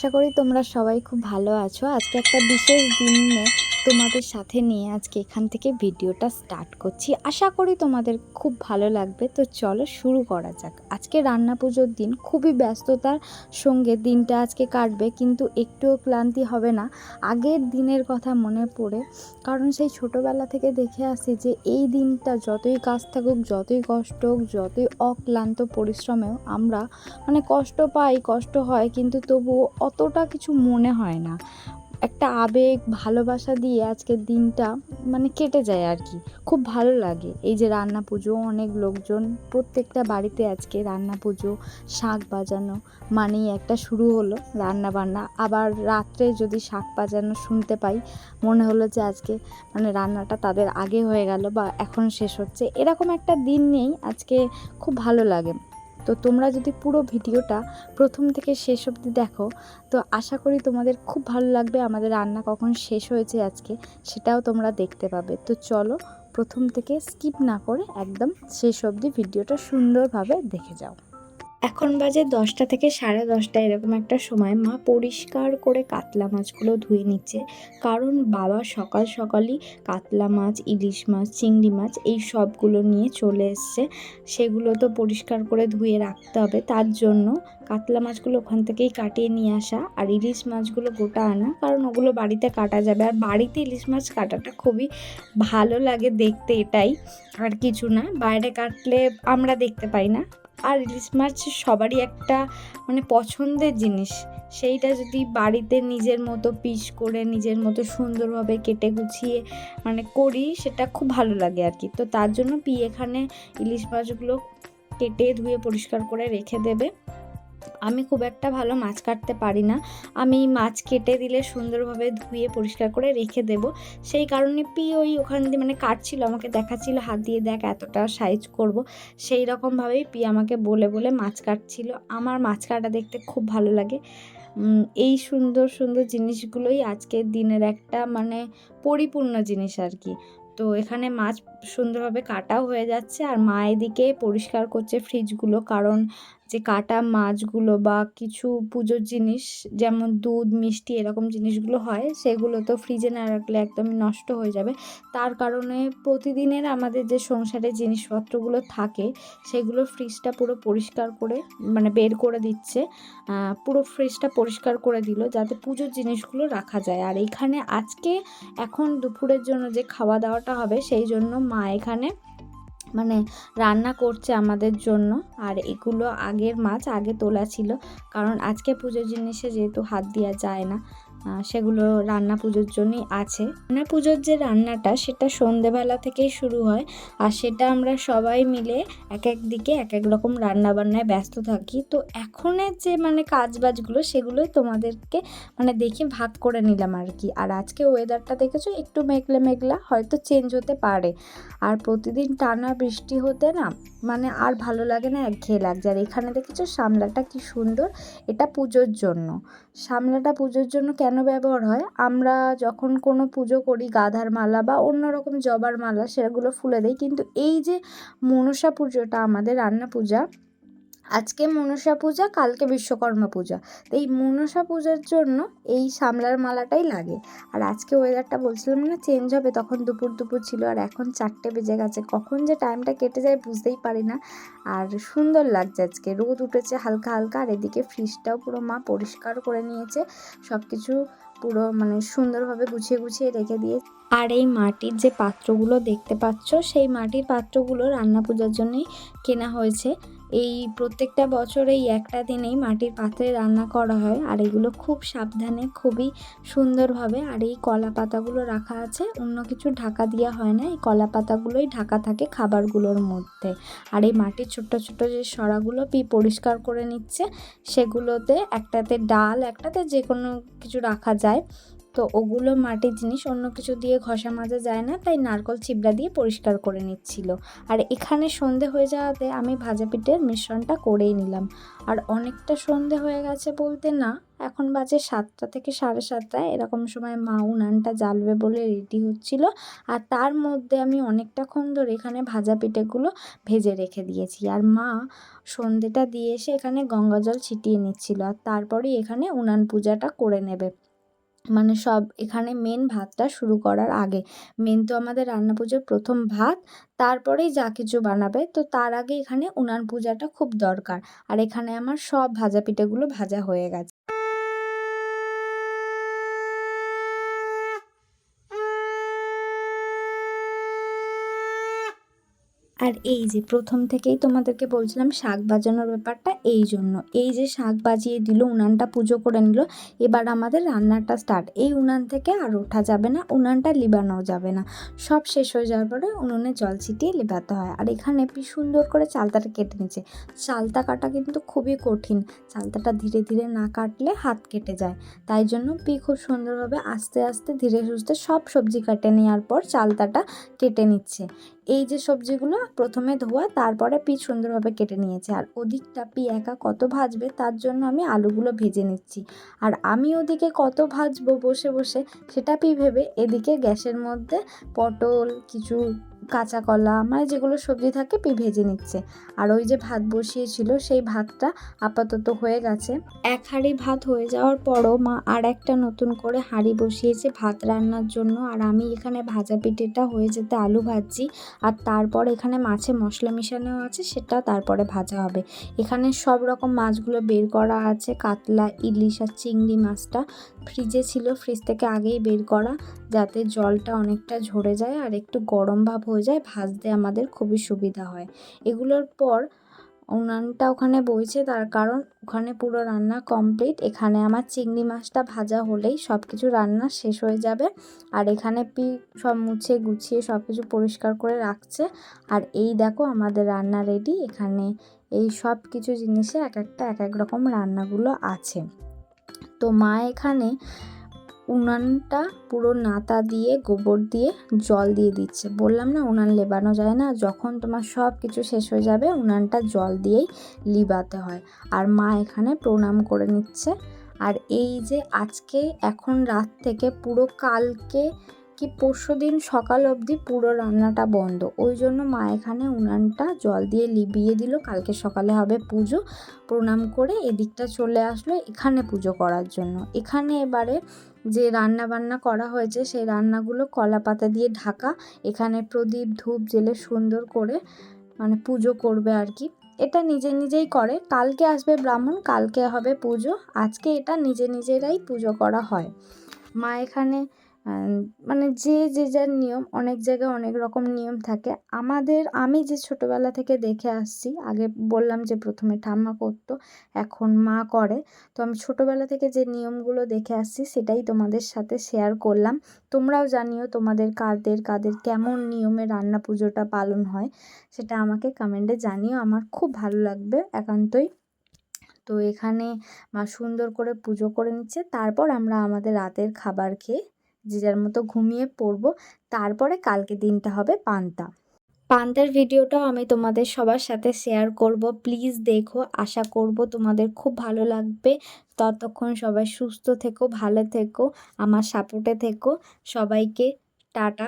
আশা করি তোমরা সবাই খুব ভালো আছো। আজকে একটা বিশেষ দিনে তোমাদের সাথে নিয়ে আজকে এখান থেকে ভিডিওটা স্টার্ট করছি। আশা করি তোমাদের খুব ভালো লাগবে। তো চলো শুরু করা যাক। আজকে রান্না পুজোর দিন, খুবই ব্যস্ততার সঙ্গে দিনটা আজকে কাটবে, কিন্তু একটুও ক্লান্তি হবে না আগের দিনের কথা মনে পড়ে। কারণ সেই ছোটোবেলা থেকে দেখে আসি যে এই দিনটা যতই কাজ থাকুক, যতই কষ্ট হোক, যতই অক্লান্ত পরিশ্রমেও আমরা কষ্ট পাই, কষ্ট হয়, কিন্তু তবুও অতটা কিছু মনে হয় না। একটা আবেগ, ভালোবাসা দিয়ে আজকের দিনটা কেটে যায় আর কি। খুব ভালো লাগে। এই যে রান্না পুজো, অনেক লোকজন, প্রত্যেকটা বাড়িতে আজকে রান্না পুজো, শাঁখ বাজানো মানেই একটা শুরু হলো রান্না বান্না। আবার রাত্রে যদি শাঁখ বাজানো শুনতে পাই, মনে হলো যে আজকে রান্নাটা তাদের আগে হয়ে গেল বা এখন শেষ হচ্ছে, এরকম একটা দিন নেই আজকে। খুব ভালো লাগে। তো তোমরা যদি পুরো ভিডিওটা প্রথম থেকে শেষ অবধি দেখো, তো আশা করি তোমাদের খুব ভালো লাগবে। আমাদের রান্না কখন শেষ হয়েছে আজকে সেটাও তোমরা দেখতে পাবে। তো চলো প্রথম থেকে স্কিপ না করে একদম শেষ অবধি ভিডিওটা সুন্দরভাবে দেখে যাও। এখন বাজে 10টা থেকে 10:30 এরকম একটা সময়। মা পরিষ্কার করে কাতলা মাছগুলো ধুয়ে নিচ্ছে, কারণ বাবা সকাল সকালই কাতলা মাছ, ইলিশ মাছ, চিংড়ি মাছ এই সবগুলো নিয়ে চলে এসছে। সেগুলো তো পরিষ্কার করে ধুয়ে রাখতে হবে, তার জন্য কাতলা মাছগুলো ওখান থেকেই কাটিয়ে নিয়ে আসা, আর ইলিশ মাছগুলো গোটা আনা, কারণ ওগুলো বাড়িতে কাটা যাবে। আর বাড়িতে ইলিশ মাছ কাটাটা খুবই ভালো লাগে দেখতে, এটাই আর কিছু না। বাইরে কাটলে আমরা দেখতে পাই না। আর ইলিশ মাছ সবারই একটা পছন্দের জিনিস। সেইটা যদি বাড়িতে নিজের মতো পিস করে, নিজের মতো সুন্দরভাবে কেটে গুছিয়ে করি, সেটা খুব ভালো লাগে আর কি। তো তার জন্য এখানে ইলিশ মাছগুলো কেটে ধুয়ে পরিষ্কার করে রেখে দেবে। আমি খুব একটা ভালো মাছ কাটতে পারি না। আমি মাছ কেটে দিলে সুন্দরভাবে ধুয়ে পরিষ্কার করে রেখে দেব। সেই কারণে ওখান দিয়ে কাটছিল, আমাকে দেখাচ্ছিল হাত দিয়ে, দেখ এতটা সাইজ করব। সেই রকমভাবেই আমাকে বলে বলে মাছ কাটছিল। আমার মাছ কাটা দেখতে খুব ভালো লাগে। এই সুন্দর সুন্দর জিনিসগুলোই আজকের দিনের একটা পরিপূর্ণ জিনিস আর কি। তো এখানে মাছ সুন্দরভাবে কাটাও হয়ে যাচ্ছে, আর মা এদিকে পরিষ্কার করছে ফ্রিজগুলো, কারণ যে কাটা মাছগুলো বা কিছু পুজোর জিনিস যেমন দুধ, মিষ্টি এরকম জিনিসগুলো হয়, সেগুলো তো ফ্রিজে না রাখলে একদমই নষ্ট হয়ে যাবে। তার কারণে প্রতিদিনের আমাদের যে সংসারে জিনিসপত্রগুলো থাকে, সেগুলো ফ্রিজটা পুরো পরিষ্কার করে বের করে দিচ্ছে। পুরো ফ্রিজটা পরিষ্কার করে দিল যাতে পুজোর জিনিসগুলো রাখা যায়। আর এখানে আজকে এখন দুপুরের জন্য যে খাওয়া দাওয়াটা হবে, সেই জন্য মা এখানে রান্না করছে আমাদের জন্য। আর এগুলো আগের মাছ, আগে তোলা ছিল, কারণ আজকে পুজোর জিনিসে যেহেতু হাত দেওয়া যায় না, সেগুলো রান্না পুজোর জন্যই আছে। রান্না পুজোর যে রান্নাটা, সেটা সন্ধেবেলা থেকেই শুরু হয়, আর সেটা আমরা সবাই মিলে এক এক দিকে এক এক রকম রান্নাবান্নায় ব্যস্ত থাকি। তো এখনের যে কাজবাজগুলো, সেগুলোই তোমাদেরকে দেখে ভাগ করে নিলাম আর কি। আর আজকে ওয়েদারটা দেখেছো, একটু মেঘলা মেঘলা, হয়তো চেঞ্জ হতে পারে। আর প্রতিদিন টানা বৃষ্টি হতে না আর ভালো লাগে না, একঘেয়ে লাগছে। আর এখানে দেখেছো সামলাটা কি সুন্দর, এটা পুজোর জন্য। সামলাটা পুজোর জন্য কেন ব্যবহার হয়, আমরা যখন কোনো পুজো করি, গাঁধার মালা বা অন্যরকম জবার মালা, সেগুলো ফুলে দেয়। কিন্তু এই যে মনসা পুজোটা, আমাদের রান্না পূজা, আজকে মনসা পূজা, কালকে বিশ্বকর্মা পূজা, তো এই মনসা পূজার জন্য এই সামলার মালাটাই লাগে। আর আজকে ওয়েদারটা বলছিলাম না চেঞ্জ হবে, তখন দুপুর দুপুর ছিল, আর এখন 4টে বেজে গেছে। কখন যে টাইমটা কেটে যায় বুঝতেই পারি না। আর সুন্দর লাগছে, আজকে রোদ উঠেছে হালকা হালকা। আর এদিকে ফ্রিজটাও পুরো মা পরিষ্কার করে নিয়েছে, সব কিছু পুরো সুন্দরভাবে গুছিয়ে গুছিয়ে রেখে দিয়ে। আর এই মাটির যে পাত্রগুলো দেখতে পাচ্ছ, সেই মাটির পাত্রগুলো রান্না পূজার জন্যই কেনা হয়েছে। এই প্রত্যেকটা বছর এই একটা দিনেই মাটির পাত্রে রান্না করা হয়, আর এগুলো খুব সাবধানে, খুবই সুন্দরভাবে। আর এই কলা পাতাগুলো রাখা আছে, অন্য কিছু ঢাকা দেওয়া হয় না, এই কলা পাতাগুলোই ঢাকা থাকে খাবারগুলোর মধ্যে। আর এই মাটির ছোট্ট ছোট্ট যে সরাগুলো পরিষ্কার করে নিচ্ছে, সেগুলোতে একটাতে ডাল, একটাতে যে কোনো কিছু রাখা যায়। তো ওগুলো মাটির জিনিস, অন্য কিছু দিয়ে ঘষা মাজা যায় না, তাই নারকল চিবড়া দিয়ে পরিষ্কার করে নিচ্ছিল। আর এখানে সন্ধে হয়ে যাওয়াতে আমি ভাজা পিঠের মিশ্রণটা করেই নিলাম। আর অনেকটা সন্ধে হয়ে গেছে বলতে না, এখন বাজে 7টা থেকে 7:30 এরকম সময় মা উনানটা জ্বালবে বলে রেডি হচ্ছিল। আর তার মধ্যে আমি অনেকটাক্ষণ ধরে এখানে ভাজা পিঠেগুলো ভেজে রেখে দিয়েছি। আর মা সন্ধেটা দিয়ে এসে এখানে গঙ্গা জল ছিটিয়ে নিচ্ছিল, আর তারপরে এখানে উনান পূজাটা করে নেবে। মানে সব এখানে মেন ভাতটা শুরু করার আগে, মেন তো আমাদের রান্না পুজোর প্রথম ভাত, তারপরেই যা কিছু বানাবে। তো তার আগে এখানে উনান পূজাটা খুব দরকার। আর এখানে আমার সব ভাজা পিঠেগুলো ভাজা হয়ে গেছে। আর এই যে প্রথম থেকেই তোমাদেরকে বলছিলাম শাক বাজানোর ব্যাপারটা, এই জন্য এই যে শাক বাজিয়ে দিল, উনানটা পুজো করে নিল, এবার আমাদের রান্নাটা স্টার্ট। এই উনান থেকে আর ওঠা যাবে না, উনানটা লিবানোও যাবে না। সব শেষ হয়ে যাওয়ার পরে উনুনে জল ছিটিয়ে লিবাতে হয়। আর এখানে কি সুন্দর করে চালতাটা কেটে নিচ্ছে। চালতা কাটা কিন্তু খুবই কঠিন, চালতাটা ধীরে ধীরে না কাটলে হাত কেটে যায়। তাই জন্য খুব সুন্দরভাবে আস্তে আস্তে ধীরে সুস্থে সব সবজি কেটে নেওয়ার পর চালতাটা কেটে নিচ্ছে। এই যে সবজিগুলো প্রথমে ধোয়া, তারপরে সুন্দরভাবে কেটে নিয়েছে। আর ওদিকটা একা কত ভাজবে, তার জন্য আমি আলুগুলো ভেজে নিচ্ছি। আর আমি ওদিকে কত ভাজবো বসে বসে সেটা ভেবে এদিকে গ্যাসের মধ্যে পটল, কিছু কাঁচা কলা, মানে যেগুলো সবজি থাকে ভেজে নিচ্ছে। আর ওই যে ভাত বসিয়েছিল সেই ভাতটা আপাতত হয়ে গেছে। এক হাঁড়ি ভাত হয়ে যাওয়ার পরও মা আর একটা নতুন করে হাঁড়ি বসিয়েছে ভাত রান্নার জন্য। আর আমি এখানে ভাজা পিঠেটা হয়ে যেতে আলু ভাজছি। আর তারপর এখানে মাছে মশলা মিশানো আছে, সেটা তারপরে ভাজা হবে। এখানে সব রকম মাছগুলো বের করা আছে, কাতলা, ইলিশ আর চিংড়ি মাছটা ফ্রিজে ছিল, ফ্রিজ থেকে আগেই বের করা, যাতে জলটা অনেকটা ঝরে যায় আর একটু গরম ভাব হয়ে যায়, ভাজতে আমাদের খুবই সুবিধা হয়। এগুলোর পর উনানটা ওখানে বইছে, তার কারণ ওখানে পুরো রান্না কমপ্লিট। এখানে আমার চিংড়ি মাছটা ভাজা হলেই সব কিছু রান্না শেষ হয়ে যাবে। আর এখানে সব মুছে গুছিয়ে সব কিছু পরিষ্কার করে রাখছে। আর এই দেখো আমাদের রান্না রেডি। এখানে এই সব কিছু জিনিসে এক এক রকম রান্নাগুলো আছে। তো মা এখানে উনানটা পুরো নাতা দিয়ে গোবর দিয়ে জল দিয়ে দিচ্ছে। বললাম না উনান লেবানো যায় না, যখন তোমার সব কিছু শেষ হয়ে যাবে উনানটা জল দিয়েই লিবাতে হয়। আর মা এখানে প্রণাম করে নিচ্ছে। আর এই যে আজকে এখন রাত থেকে পুরো কালকে কি পরশুদিন সকাল অবধি পুরো রান্নাটা বন্ধ, ওই জন্য মা এখানে উনানটা জল দিয়ে লিবিয়ে দিল। কালকে সকালে হবে পুজো। প্রণাম করে এদিকটা চলে আসলো এখানে পুজো করার জন্য। এখানে এবারে যে রান্না বান্না করা হয়েছে সেই রান্নাগুলো কলা পাতা দিয়ে ঢাকা। এখানে প্রদীপ ধূপ জেলে সুন্দর করে মানে পুজো করবে আর কি। এটা নিজেই করে। কালকে আসবে ব্রাহ্মণ, কালকে হবে পুজো, আজকে এটা নিজেরাই পুজো করা হয়। মা এখানে মানে যে যার নিয়ম, অনেক জায়গায় অনেক রকম নিয়ম থাকে। আমি যে ছোটোবেলা থেকে দেখে আসছি, আগে বললাম যে প্রথমে ঠাম্মা করতো, এখন মা করে। তো আমি ছোটোবেলা থেকে যে নিয়মগুলো দেখে আসছি সেটাই তোমাদের সাথে শেয়ার করলাম। তোমরাও জানিও তোমাদের কাদের কেমন নিয়মে রান্না পুজোটা পালন হয়, সেটা আমাকে কমেন্টে জানিও, আমার খুব ভালো লাগবে একান্তই। তো এখানে মা সুন্দর করে পুজো করে নিচ্ছে। তারপর আমরা আমাদের রাতের খাবার খেয়ে যে যার মতো ঘুমিয়ে পড়বো। তারপরে কালকে দিনটা হবে পান্তার ভিডিওটাও আমি তোমাদের সবার সাথে শেয়ার করব, প্লিজ দেখো। আশা করব তোমাদের খুব ভালো লাগবে। ততক্ষণ সবাই সুস্থ থেকো, ভালো থেকো, আমার সাপোর্টে থেকো। সবাইকে টাটা।